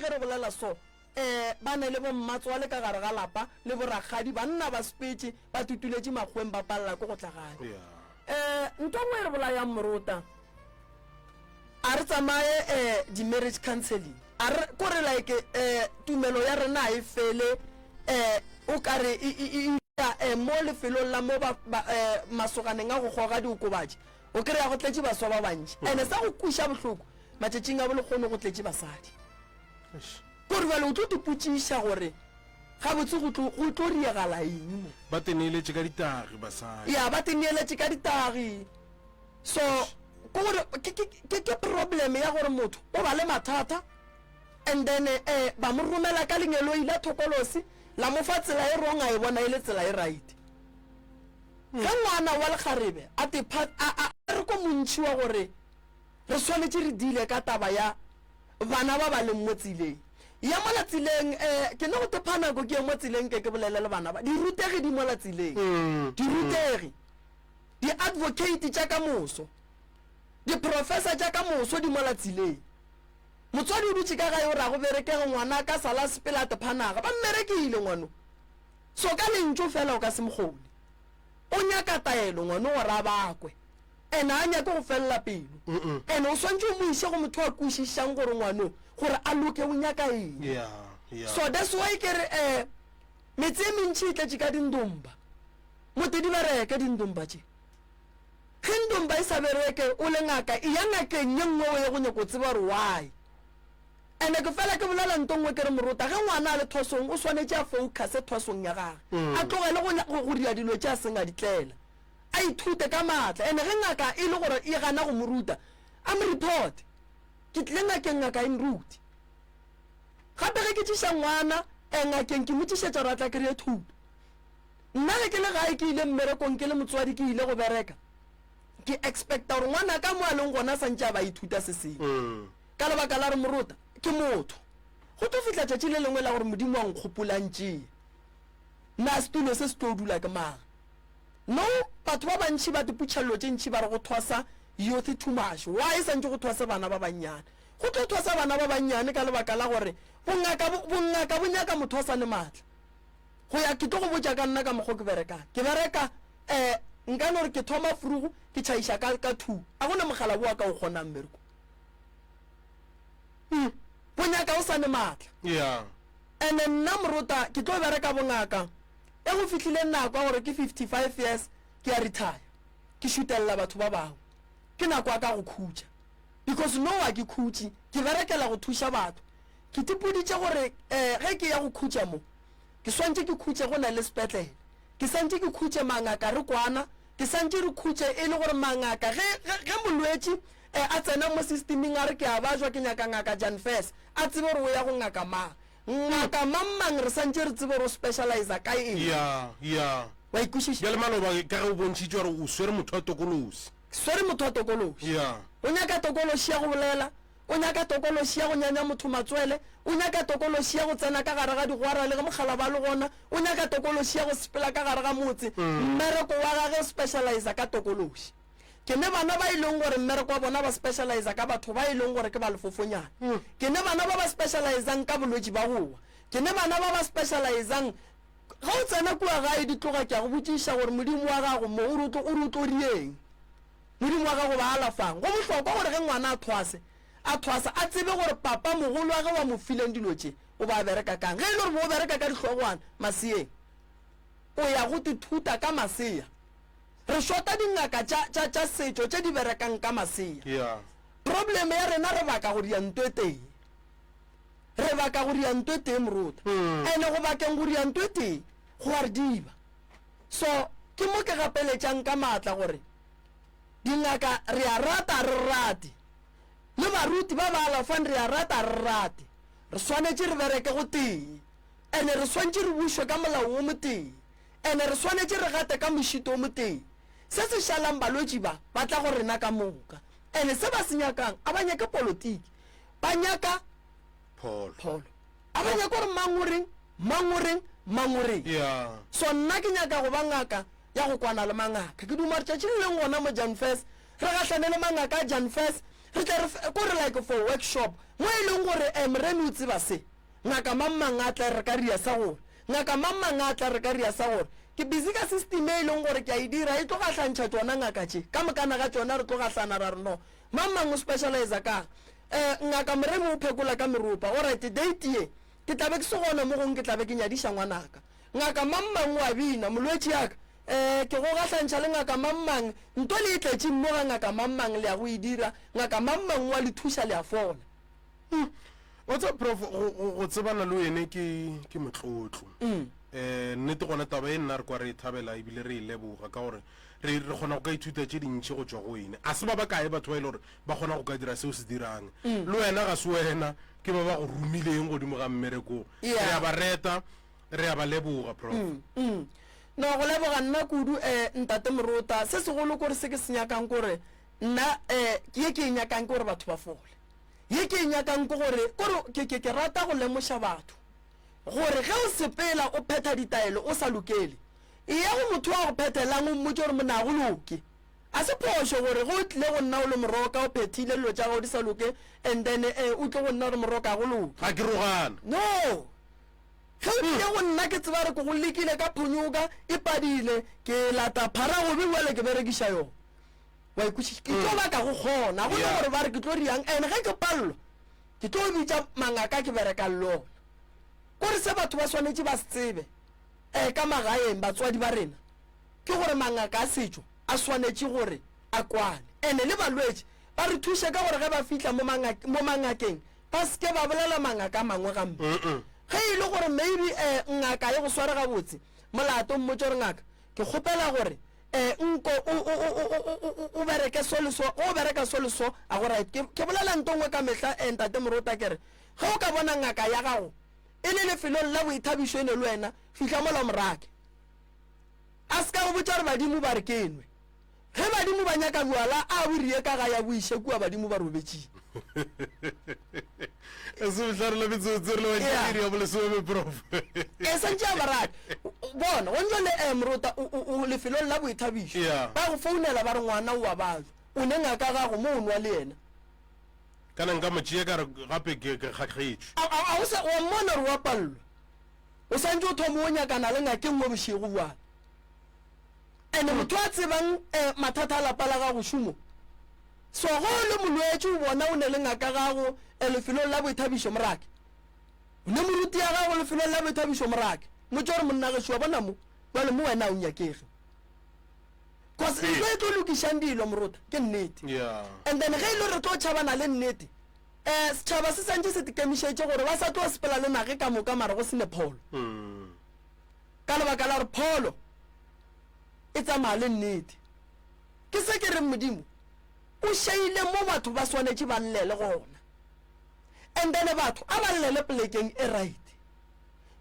ge re bolela so ba ne le bo mmatswa le ka gare ga lapa le boragadi banna ba spetse ba tutuletse magweng ba palla ko go tla gae nto ngwe re bola ya morota a re tsamaye di-marriage counseling a re kore like tumelo ya rena e fele o kare mo lefelong la mo masoganeng a go goga diokobatši o kry ya go tletse baswa ba bantši ande sa go kuša bohloko matšatšing a bolekgone go tletse basadi kore bale o tlo tepotšiša gore ga botse go tlo riegala eng mo ba teneeletše ka ditagi basadi ya ba teneeletše ka ditagi so ke problem ya gore motho o ba le mathata and then ba mo romela ka lengelo ile thokolosi la mo fa tsela e rong a e bona ile tsela e right ka ngwana wa lekgarebe a re ko montši wa gore re swanetse re dile ka taba ya bana ba ba leng mo tseleng ya mola tseleng ke no go tephanako ke mo tseleng ke bolele le bana ba di rutegi di mola tseleng di rutegi di advocate tša ka moso di professor tša ka moso di mola tseleng motswadi o dutse ka gae o ra go berekeng ngwana ka sala sepela tephanaga ba mmerekile ngwano so ka lentso fela o ka se mokgone o nyaka taelo ngwano gore a bakwe ene a nyaka go felela pelo ene o swantse o mo ise go motho a kwešišang gore ngwano gore a loke o nyaka eng so that's why ke re metse e mentši e tletše ka dindomba mote di bereke dindomba tše ge ndomba e sa bereke o le ngaka e ya ngakeng ye nngwe o ye go nyako tseba gore why ene ke fela ke bolela ntongwe ke re morota ge ngwana a le thosong o swanetse a focuse thosong ya gage a tlogele go ria dilo tše a seng a ditlela a ithute ka maatla ene ge ngaka e le gore e gana go mo ruta a mo report ke tle ngakeng ngaka e nruti gape ge ke tšiša ngwana ngakeng ke mo tšišetša gore a tla kry-e thuto nna ge ke le gae ke ile mmerekong ke le motswadi ke ile go bereka ke expecta gore ngwana ka mo a leng gona santse a ba ithuta se seng ka lebaka la re morota ke motho go tlo fitla tšatši le lengwe la gore modimo wa nkgopolantšee nna setulo se se tlo dula ke maga no batho ba bantši ba teputšhalelo tše ntšhi ba re go thwasa youth too much why santse go thwasa bana ba bannyane go tlo thwasa bana ba bannyane ka lebaka la gore bongaka bo nyaka motho a sa le maatla go ya ke tlo go botša ka nna ka mokgwa ke berekang ke bereka nka no re ke thoma furugu ke tšhaiša ka two a gona mogala boa ka o kgonang mmereko bonyaka o sa le maatla and nna morota ke tlo bereka bongaka e go fitlhile nako gore ke 55 years ke a retire ke šutelela batho ba bangwe ke nako a ka go khutša because no wa ke khutši ke berekela go thuša batho ke tepoditše gore ge ke ya go khutša mo ke swantse ke khutše go na le sepetlele ke santse ke khutše mangaka re kwana ke santse re khutše e le gore mangaka ge molwetši a tsena mo systeming a re ke a bajwa ke nyaka ngaka Jan First a tsebe gore o ya go ngaka mang ngaka mang re santse re tsebe gore o specialize ka eng wa ikušiša bjale maloba ka ge o bontšhitše gore o swere motho wa tokolosi swere motho wa tokološi o nyaka tokološi ya go bolela o nyaka tokološi ya go nyanya motho matswele o nyaka tokološi ya go tsena ka gare ga digwara le ge mogala ba le gona o nyaka tokološi ya go sepela ka gare ga motse mmereko wa gage o specialize ka tokološi ke ne bana ba ileng gore mmereko wa bona ba specialize ka batho ba ileng gore ke ba lefofonyana ke ne bana ba specializang ka bolwetši ba gowa ke ne bana ba specializang ga o tsena kua gae di tloga ke a go botšiša gore modimo wa gago mo o rutlo rieng modimo wa gago ba alafang go bohlokwa gore ge ngwana a thwasa a tsebe gore papa mogolo wa ge wa mo fileng dilo tše o ba bereka kang ge e le gore bo o bereka ka dihlogwana maseeng o ya go tithuta ka masea re shota dingaka tša setšo tše di berekang ka masea probleme ya rena re baka go ria ntwe teng morota ene go bakeng go ria ntwe teng go a re diba so ke mo ke gapeletšang ka maatla gore dingaka re a rata re rate le baruti ba ba alafang re a rata re rate re swanetše re bereke go teng ene re swantše re bušwe ka molao o mo teng ene re swanetše re gate ka mošito o mo teng se se šalang balwetši ba tla go rena ka moka ene se ba se nyakang a ba nyaka polotiki ba nyaka pholo a ba nyaka gore mangoreng so nna ke nyaka go ba ngaka ya go kwana le mangaka ke duma tšatši le leng gona mo Jan First re gahlane le mangaka a Jan First re tle kore like for workshop mo e leng gore moremi o tseba se ngaka mamang a tla re ka ria sa gore ngaka mamang a tla re ka ria sa gore ke busy ka system e leng gore ke a e dira e tlo ga tlantšha tsona ngaka tše ka mokana ga tsona re tlo ga tlana ra re no mamang o specialize ka ngaka moremi o phekola ka meropa alright date ye ke tlabe ke se gona mo gong ke tlabe ke nyadiša ngwanaka ngaka mamang wa bina molwetši yaka ke go gatlantšha le ngaka mamang nto le e tletše mo ga ngaka mamang le ya go e dira ngaka mamang wa le thuša le a fola wa tsa prof go tsebana le wene ke motlotlo nnete gona taba e nna re kwa re thabela ebile re e leboga ka gore re kgona go ka ithuta tše dintšhi go tswa go wene a se ba bakae batho ba e le gore ba kgona go ka dira seo se dirang le wena ga se wena ke ba ba go romileng godimo ga mmerekong re a ba reta re a ba leboga prof no go leboga nna kudu ntate morota se segolo kore se ke se nyakang kore nna ke e nyakang kore batho ba fole ye ke e nyakang kore ke rata go lemoša batho gore ge o sepela o phetha ditaelo o sa lokele e ya go motho wa go phethelang o mmotse gore mona go loke a se phošo gore go tlile go nna o le moroka o phethile dilo tša gago di sa loke and then o tle go nna gore moroka go loke ga ke rogana no ge o tlile go nna ke tseba re ko go lekile ka phonyoka e padile ke lata phara gobe wele ke berekiša yone wa ikutše ke tlo baka go kgona go le gore ba re ke tlo riang and ge ke palelwa ke tlo bitša mangaka ke bereka lona kore se batho ba swanetše ba se tsebe ka magaeng batswadi ba rena ke gore mangaka a setšo a swanetše gore a kwane ene le balwetši ba re thuše ka gore ge ba fitlha mo mangakeng ba seke ba bolela mangaka a mangwe gampe ge e le gore maybe ngaka ye go sware gabotse molato mmotse gore ngaka ke kgopela gore nko o bereke soliso o bereka soliso a gore ke bolela ntongwe ka mehla ntate morota kere ge o ka bona ngaka ya gago e le lefelong la boithabišo ene le wena fitlha mola morake a se ka go botsa gore badimo ba re kenwe ge badimo ba nyaka boala a borie ka ga ya boiše kua badimo ba robetšile e santse a barate bona go ntse le morota o lefelong la boithabišo ba go founela ba re ngwana o wa batho o ne ngaka gago mo o nwa le ena kana nka motšea ka re gape ke kgakgetšwe wa mmona re wa pallwa o santse o thomo o nyakana le ngake ngwe bošego bjana ande motho a tsebang mathata a lapa la gago šomo so go le molwetši o bona o ne le ngaka gago lefelong la boithabišo morake o ne moruti ya gago lefelong la boithabišo morake motse gore monnageši wa bona mo jale mo wena o nyakege cause ntlo e tlo lokišang dilo morota ke nnete and then ge e le re tlo tšhabana le nnete setšhaba se santse se tekemišetše gore ba sa tlo sepela le nage ka moka mare go sene pholo ka lebaka la gore pholo e tsamaya le nnete ke se ke reng modimo o šeile mo batho ba swanetše ba llele gona and then batho a ba llele plekeng e right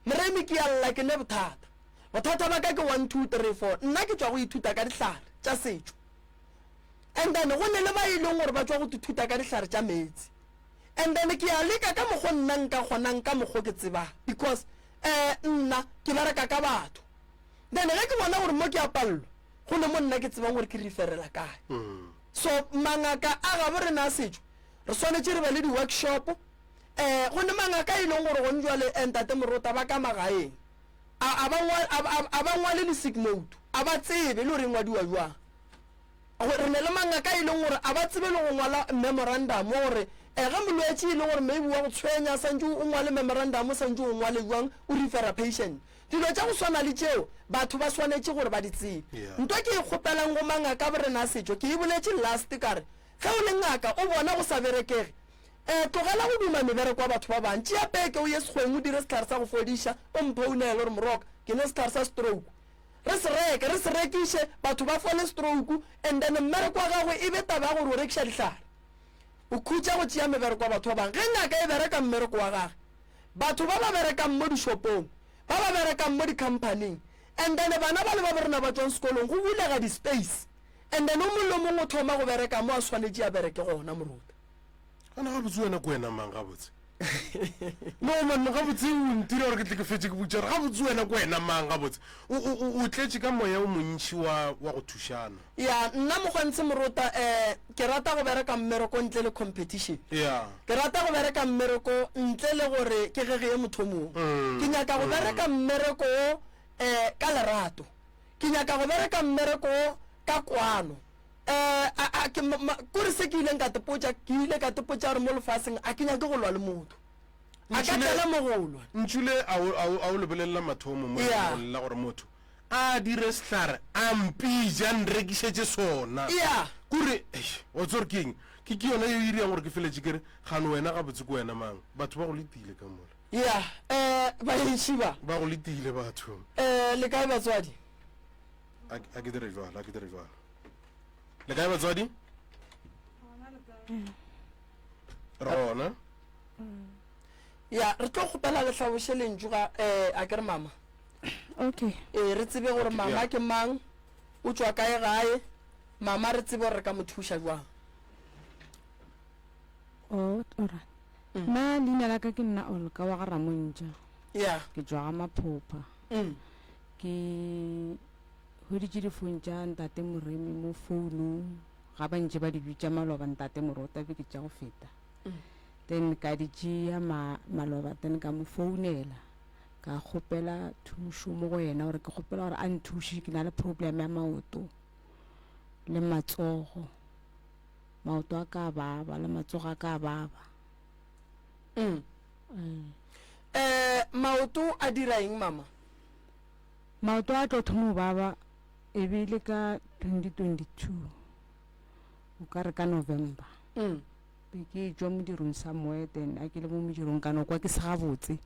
moremi ke ya lla ke ne bothata ba ka ke 1 2 3 4 nna ke tswa go ithuta ka dihlare tša setšo and then go ne le ba e leng gore ba tswa go ithuta ka dihlare tša metsi and then ke ya leka ka mokgwa nna nka kgonang ka mokgwa ke tseba because nna ke bereka ka batho then ge ke bona gore mo ke a pallwa go le mo nna ke tsebang gore ke referela kae so mangaka a gabo re na setšo re swanetše re be le di-workshop go ne mangaka e leng gore go njwa le ntate morota ba ka magaeng a ba ngwale le sick note a ba tsebe le gore ngwadiwa jwang re ne le mangaka e leng gore a ba tsebe le go ngwala memorandum gore ge molwetši e leng gore maybe wa go tshwenya santse o ngwale memorandum santse o ngwale jwang o refera patient dilo tša go swana le tšeo batho ba swanetše gore ba di tsebe ntwa ke e kgopelang go mangaka bo rena setšo ke e boletše last kare ge o le ngaka o bona go sa berekege tlogela go duma mebereko wa batho ba bantši ya peke o ye sekgweng o dire setlhare sa go fodiša o mphounele gore moroka ke ne setlhare sa stroke re se rekiše batho ba fole stroke and then mmereko wa gagwe e be taba ya gore o rekiša ditlhare o khutša go tšea mebereko wa batho ba bangwe ge ngaka e bereka mmereko wa gage batho ba ba berekang mo dishopong ba ba berekang mo di-companying and then bana ba le ba borena ba tswang sekolong go bulega di-space and then o mollo mongwe o thoma go bereka mo a swanetše a bereke gona morota ana ga botse wena ko wena mang ga botse no manno gabotse o ntile gore ke tle ke fetse ke botsa gore gabotse wena ko wena mang gabotse o tletse ka moya o montšhi wa go thušana ya nna mogwantse morota ke rata go bereka mmereko ntle le competition ya ke rata go bereka mmereko ntle le gore ke gege motho mongwe ke nyaka go bereka mmereko ka lerato ke nyaka go bereka mmereko ka kwano kore se ke ileng ka tepotsa gore mo lefaseng a ke nyake go lwa le motho a ka tlela mogolwa ntšhule a o lebelela mathomo mo la gore motho a dire setlhare a mpija nrekišetse sona kore o tsore keng ke yona yo iriang gore ke feletse kere gane wena gabotse ko wena mang batho ba go letile ka mola baentšhiba ba go letile batho le kae batswadi a ke dire jwalo le kae batswadi rona re tlo kgopela letlhaboše lentšuga a kere mama okay re tsebe gore mama ke mang o tswa kae gae mama re tsebe gore re ka mo thuša jwang ora nna leina la ka ke nna Olka wa ga Ramontša ke tswa ga Maphopha ke hoditše difoune tša ntate Moremi mo founung ga ba ntše ba di bitša Maloba ntate Morota be ke tša go feta then ka di tšea Maloba then ka mo founela ka kgopela thušo mo go yena gore ke kgopela gore a nthuše ke na le problem ya maoto le matsogo maoto a ka baba le matsogo a ka baba maoto a dira eng mama maoto a tlo thomo baba e bile ka 2022 o ka re ka November be ke tswa mo dirong sa moe then a ke le mo dirong ka no kwa ke se gabotse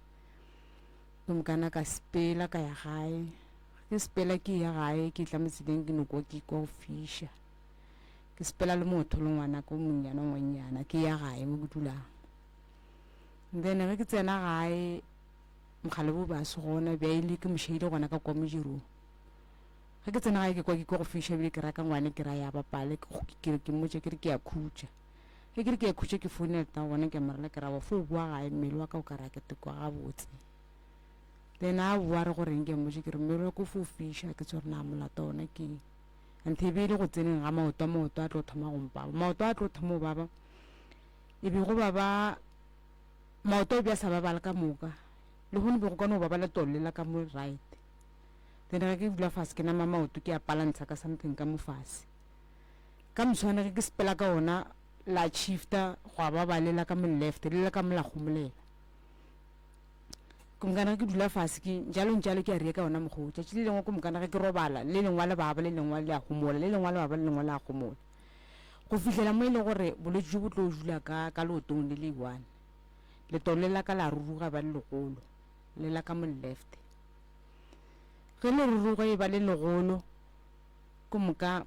kana ka spela ka ya gae ke spela ke ya gae ke tla motseleng ke no kwa ke go fisha ke spela le motho le ngwana ko ngonyana ke ya gae mo dulang then ke tsena gae mogale bo ba se gona be ile ke moshedi gona ka kwa mo dirong ga ke tsena gae ke kwa ke go fisha bile ke raka ngwane ke ra ya bapale ke motse ke re ke ya khutša ke re ke ya khutša ke founela ta gona ke marela ke ra ba fo bua gae mmele wa ka o ka ra ke te kwa gabotse then a bua re gore nke motse ke re mmele wa ko fo fisha ke tsore na molato ona ke nthe be ile go tseneng ga maoto a tlo thoma go mpaba maoto a tlo thoma baba e be go baba maoto a bja sa babala ka moka le gone be go ka no baba le tolela ka mo right then ke dula fase ke nama maoto ke a palantsha ka something ka mo fase ka moswana ke spela ka ona la shifta go babalela ka mo left le ka mo la gomolela kumkana ke dula fase ke jalo ke a re ka ona mogotsa tšile lengwe kumkana ke robala le lengwa le baba le lengwa le a gomola le lengwa le baba le lengwa le a gomola go fihlela mo ile gore bolwetse bo tlo jula ka leotong le le one le tolela ka la ruruga ba le legolo le la ka mo left ge le ruruga e ba le legolo kumka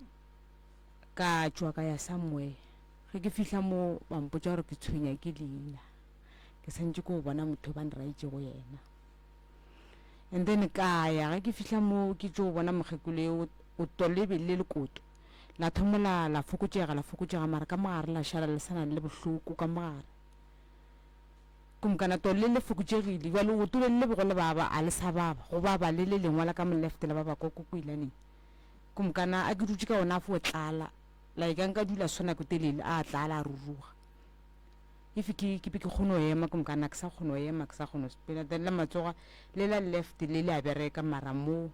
ka tswa ka ya somewhere ge ke fihla mo bampotsa gore ke tshwenya ke leina ke santse ko bona motho ba nraitse go yena and then ka ya ge ke fihla mo ke tšo bona mogekole o tolebe le lekoto la thomola la fokotšega mara ka mogare la šala le sana le bohloko ka mogare kumkana tole le fokotšegile ba le otole le bogole baba a le sa baba go baba le lengwa la ka mo left la baba ko ilaneng kumkana a ke dutse ka ona fo tlala like nka dula sona ko telele a tlala a ruruga ke kgono ema kumkana ke sa kgono ema ke sa kgono spela then la matsoga le la left le a bereka mara mo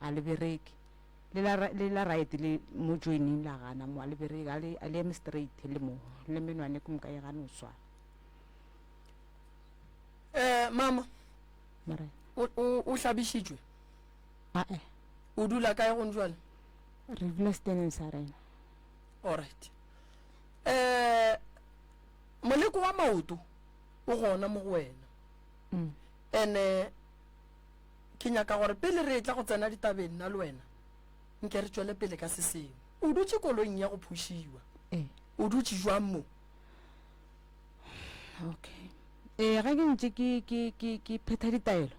a le bereke le la right le mo joining la gana mo a le bereka a le straight le mo le menwane kumka e gana o swala mama mara o hlabišitšwe o dula kae go njwale re dula steneng sa rena alright moleko wa maoto o gona mo go wena ene ke nyaka gore pele re tla go tsena ditabeng nna le wena nke re tswele pele ka se sengwe o dutse kolong ya go phušiwa o dutse jwang mo okay ga ke ntse ke phetha ditaelo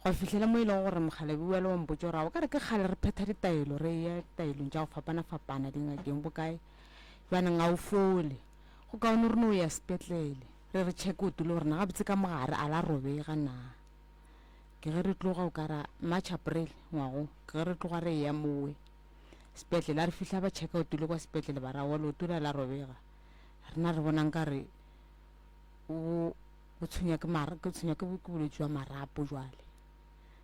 go fihlela mo e leng gore mogala bua le wampotse gore o ka re ke kgale re phetha ditaelo re ya taelong tša go fapana dingakeng bokae baneng a o fole go kaone re no ya sepetlele re check o tulo rena ga botse ka mogare a la robega na ke ge re tloga o kara March April ngwago ke ge re tloga re ya mowe sepetlele re fihla ba check out tulo kwa sepetlele ba ra wa lo tulo la robega rena re bonang ka re o tshwenya ke bolwetse jwa marapo jwale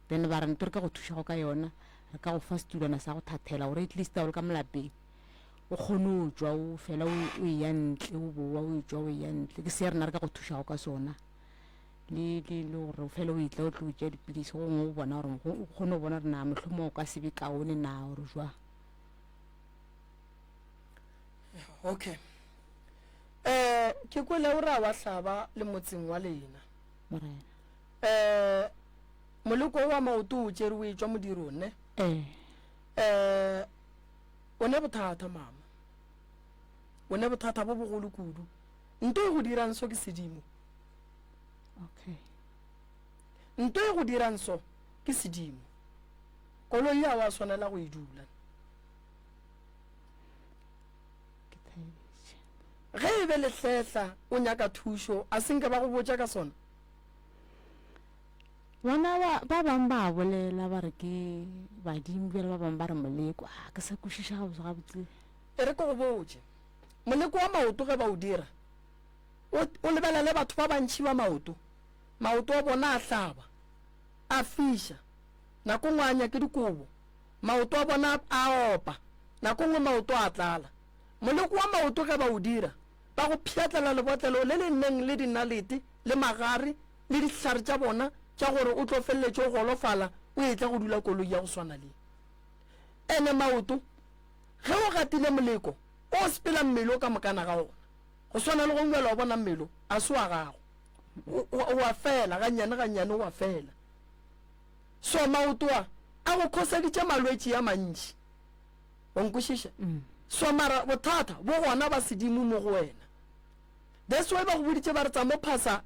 then ba re ntwe re ka go thuša go ka yona re ka go fa setulwana sa go thathela gore at least a o le ka molapeng o kgone o jwa o fela o eya ntle o boa o jwa o eya ntle ke se rena re ka go thušago ka sona le gore o fela o itla o tlo tšea dipilisi go ngwe o bona gore o kgone o bona re na mohlomong o ka sebe kaone na gore jwa okay ke kwele o ra wa hlaba le motseng wa lena morena moleko wa maoto o tšere o etswa modiro ne o ne bothata mama o ne bothata bo bogolo kudu nto e go dirang so ke sedimo okay nto e go dirang so ke sedimo koloi ya wa swanela go e dula ge e be lehletla o nyaka thušo a senke ba go botša ka sona bona ba bang ba bolela ba re ke badimo bjale ba bang ba re moleko ke sa kwešiša gabotse e re ko go botse moleko wa maoto ge ba o dira o lebelele batho ba bantšhi ba maoto wa bona a hlaba a fiša nako ngwe a nyake dikobo maoto wa bona a opa nako ngwe maoto a tlala moleko wa maoto ge ba o dira ba go pšhatlela lebotlelo le le nneng le dinalete le magare le dihlare tša bona tša gore o tlo feleletse o golofala o etla go dula koloi ya go swana le ene maoto ge o gatile moleko o sepela mmele o ka mokana ga ona go swana le go ngwela o bona mmelo a se wa gago wa fela gannyane wa fela so maoto a go khoseditše malwetse ya mantši o nkwešiša so mara bothata bo gona ba sedimo mo go wena that's why ba go boditše ba re tsa mo phasa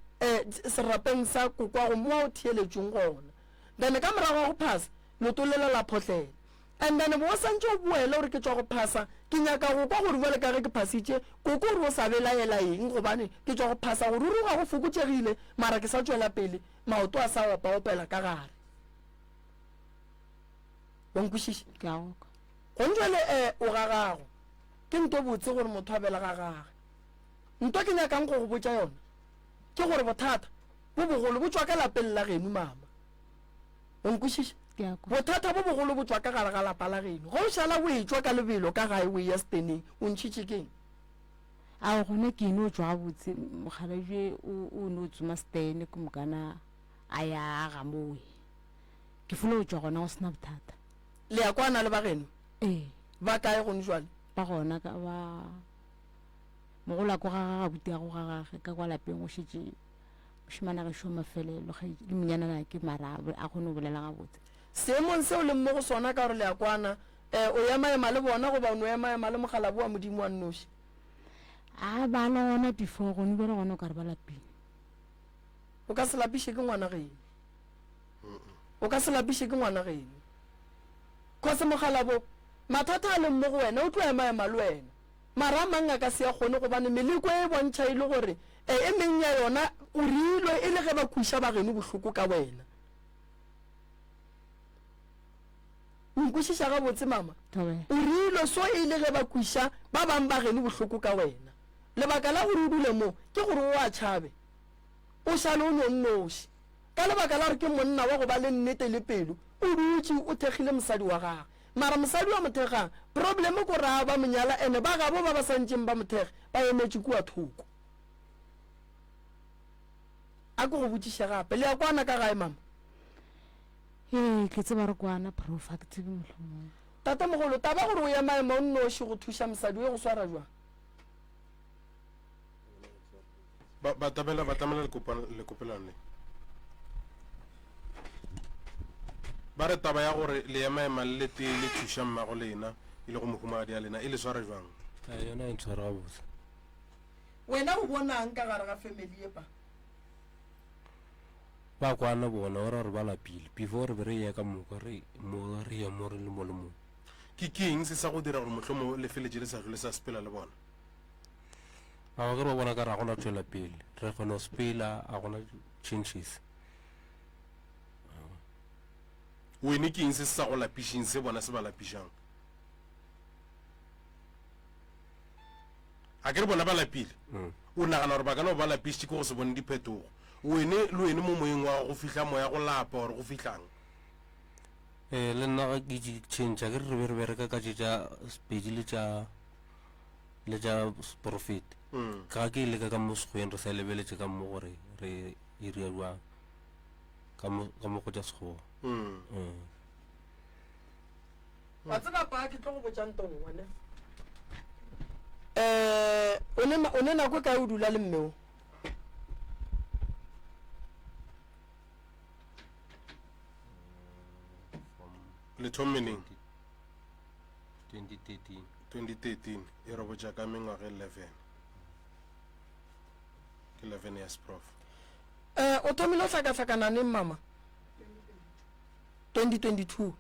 serapeng sa kokwa go mo o theeletseng gona then ka morago go phasa lotolela la photlela and then bo santse o boele gore ke tswa go phasa ke nyaka go kwa gore bole ka ge ke phasitše koko gore o sa belaela eng gobane ke tswa go phasa go ruruga go fokotšegile mara ke sa tswela pele maoto a sa opa-opela ka gare o nkwešiše go ntšwele o gagago ke nto botse gore motho a bela ga gage nto ke nyakang go go botša yona ke gore bothata bo bogolo bo tswa ka lapeng la geno mama o nkwešiše bothata bo bogolo bo tswa ka gare ga lapa la geno go o šala o e tswa ka lebelo ka gae o ya steneng o ntšhitše keng a gone ke eno tswa botse mogalaje o ne o tsoma stene ko mokana a ya ga moe ke fole o tswa gona go sena bothata le ya kwana le ba geno ba kae gone jwale ba gona ka ba mogola ko ga gabuti ya go gagage ka kwa lapeng go šetse mošimana ge šo mafelelo le monyanana ke marabe a kgone o bolela gabotse seemong seo le mo go sona ka gore le ya kwana o emaema le bona goba o ne o emaema le mogalabu wa modimo wa nnoši a ba le gona before gone bjale gona o ka re ba lapeng o ka se lapiše ke ngwana geno o ka se lapiše ke ngwana geno kgose mogalabo mathata a leng mo go wena o tlo emaema le wena mara mang a ka se ya kgone gobane meleko e bontšha e le gore e meng ya yona o riilwe e le ge ba kweša ba geno bohloko ka wena o nkwešiša gabotse mama o riilwe so e le ge ba kweša ba bang ba geno bohloko ka wena lebaka la gore o dule mo ke gore o a tšhabe o šale o nonnoši ka lebaka la gore ke monna wa go ba le nnete le pelo o dutše o thekgile mosadi wa gage mara mosadi wa mothegang probleme ko raa ba monyala ene ba gabo ba ba santšeng ba mothege ba emetše kua thoko a ke go botšiše gape le ya kwana ka gae mama ke tseba re kwana prof a ke tsebe mohlomong tate mogolo taba gore o ya maemo o nnoši go thuša mosadi o go swara jwang batamela lekopelane ba re taba ya gore le emaema le lete le thuša mmago lena e le go mohumadi a lena e le swara jwang yona e ntshwara gabotse wena o bonang ka gare ga family e pa ba kwana bona ora re ba lapile before re be re ya ka moka re ya mo re le mo le mo ke eng se sa go dira gore motlhomo le feletse le sa tlhole sa sepela le bona ga ke re ba bona ka re a gona tswela pele re kgona go spela a gona changes wene ke eng se se sa go lapišeng se bona se ba lapišang a ke re bona ba lapile o nagana gore ba ka no ba lapišitše ke go se bone diphetogo wene le wene mo moyeng wa go fitlha moya go lapa gore go fitlhang le nna ga ke di change ke re be re bereka ka tša spedi le tša profit ga ke leka ka mo sekgweng re sa lebeletse ka mo gore re iriwa ka mo go tša sekgowa wa tseba pa ke tlo go botsang tong ngwane o ne nako ka o dula le mmeo le thomeneng 2013 2013 e re botša ka mengwaga 11 ke 11 years prof o thomile o hlakahlakana neng mama 2022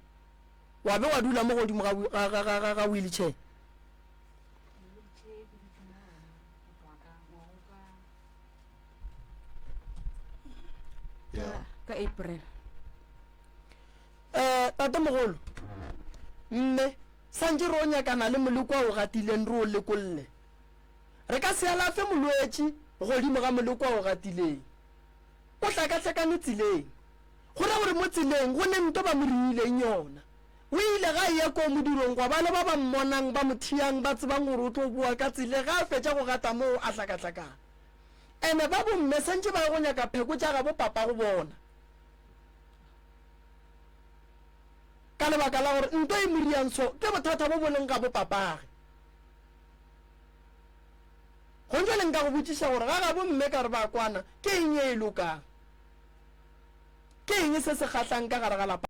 wa be wa dula mo godimo ga wheelchair ka April tate mogolo mme santse re o nyakana le moleko wa o gatileng re o lekolle re ka se alafe molwetši godimo ga moleko wa o gatileng o hlakahlakane tseleng go ra gore mo tseleng go ne nto ba mo rileng yona o ile ga ya ko modirong gwa ba le ba ba mmonang ba mothiang ba tsebang gore o tlo bua ka tsele ga a fetša go gata moo a hlakahlakana ene ba bomme santse ba go nyaka pheko tša ga bo papa go bona ka lebaka la gore nto e moriantsho ke bothata bo boleng ga bo papage go ntse leng ka go botšiša gore ga ga bomme ka re ba kwana ke eng e lokang ke eng se se kgatlang ka gare ga lapa